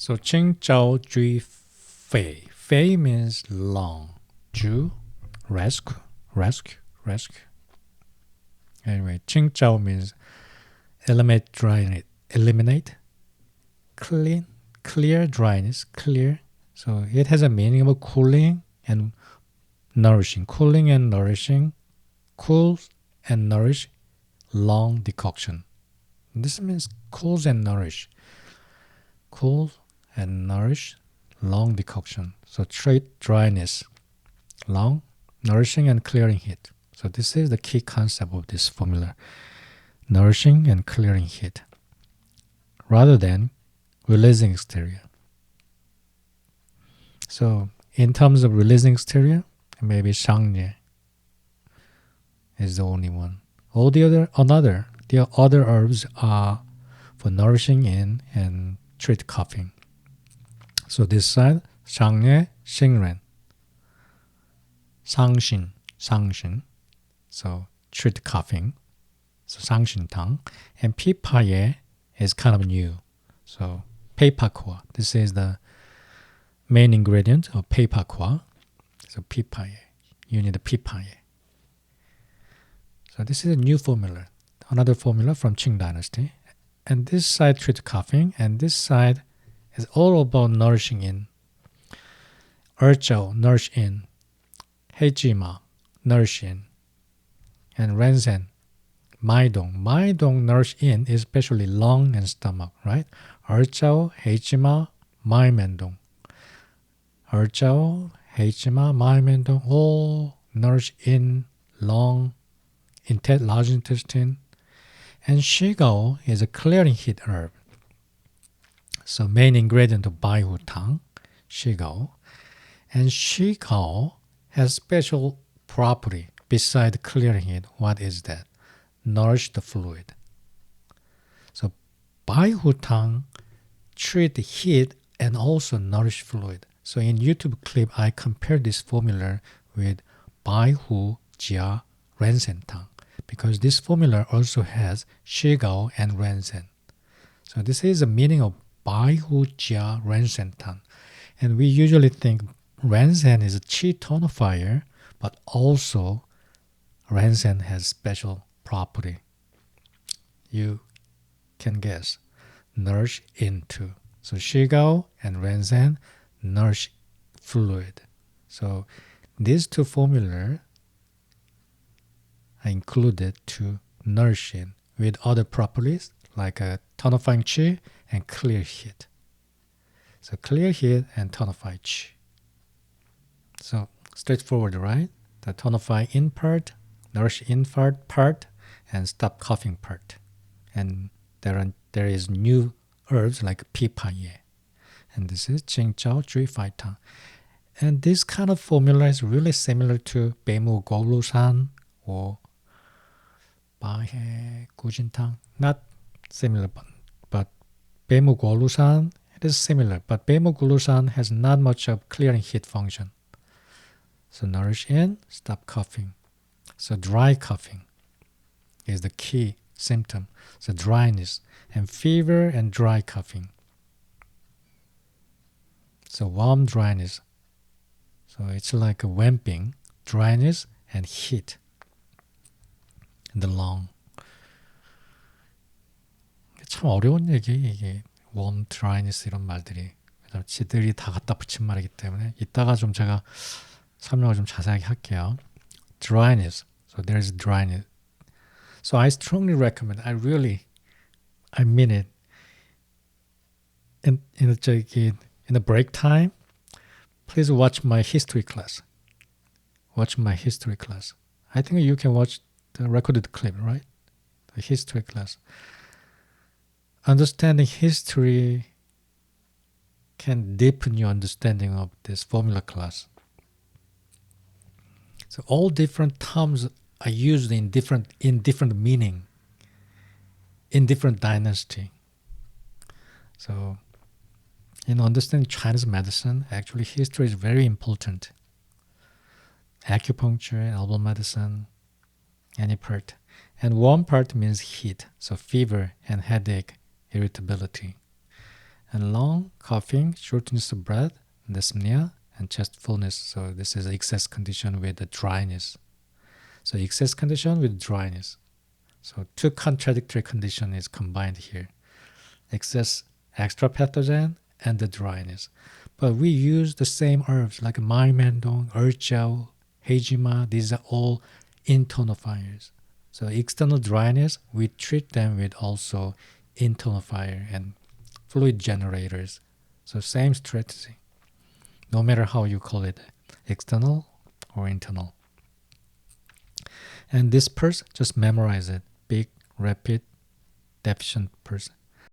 So Qing Zhao Jui Fei. Fei means long. Ju, rescue. Anyway, Qing Zhao means eliminate dryness. Clear dryness, clear. So it has a meaning of cooling and nourishing. Cooling and nourishing. Cool and nourish. Long decoction. This means cools and nourish. Cool and nourish. Long decoction. So treat dryness. Long, nourishing and clearing heat. So this is the key concept of this formula. Nourishing and clearing heat. Rather than releasing exterior. So in terms of releasing exterior, maybe Shangye is the only one. All the other herbs are for nourishing in and treat coughing. So this side, Shangye, Xingren, Sangshin. So treat coughing. So Sangshin Tang. And Pipaye is kind of new. So Peipakwa. This is the main ingredient of Peipakwa. So Pipaye. You need a Pipaye. So this is a new formula. Another formula from Qing dynasty. And this side treats coughing. And this side is all about nourishing in. Erchao, nourish in. Heijima, nourish in. And Renzen, Maidong nourish in, especially lung and stomach, right? Erchao, Heijima, Maimendong. Erchao, Heijima, Maimendong, all nourish in, lung, large intestine. And Shigao is a clearing heat herb. So main ingredient of Baihu Tang, Shigao. And Shigao has special property beside clearing heat. What is that? Nourish the fluid. So Baihu Tang treat the heat and also nourish fluid. So in YouTube clip, I compared this formula with Baihu Jia Rensen Tang because this formula also has Shigao and Rensen. So this is the meaning of Baihu Jia Rensen Tang. And we usually think Rensen is a qi tonifier, but also Rensen has special property. You can guess. Nourish into. So Shigao and Rensen nourish fluid. So these two formulas are included to nourish in with other properties like a tonifying qi and clear heat. So clear heat and tonify qi. So straightforward, right? The tonify in part, nourish in part, and stop coughing part. And there is new herbs like Pipaye. And this is Qing Zhao Jui Fai Tang. And this kind of formula is really similar to Beimu Golusan or Bahe Gujin Tang. Not similar, but Beimu Golusan, it is similar. But Beimu Golusan has not much of clearing heat function. So nourish in, stop coughing. So dry coughing is the key symptom. So dryness and fever and dry coughing. So warm dryness. So it's like a vamping, dryness and heat in the lung. 참 어려운 얘기 이게 warm, dryness 이런 말들이. 지들이 다 갖다 붙인 말이기 때문에 이따가 좀 제가 설명을 좀 자세하게 할게요. Dryness. So there's dryness. So I strongly recommend. I mean it. In the break time, please watch my history class. Watch my history class. I think you can watch the recorded clip, right? The history class. Understanding history can deepen your understanding of this formula class. So all different terms are used in different meaning, in different dynasty. So in understanding Chinese medicine, actually history is very important. Acupuncture, herbal medicine, any part. And warm part means heat, so fever and headache, irritability. And lung, coughing, shortness of breath, dyspnea, and chest fullness. So this is excess condition with the dryness. So excess condition with dryness. So two contradictory condition is combined here. Excess extra pathogen and the dryness. But we use the same herbs like maimendong, urchao, hejima. These are all intonifiers. So external dryness, we treat them with also intonifier and fluid generators. So same strategy, no matter how you call it, external or internal. And this person, just memorize it. Big, rapid, deficient person.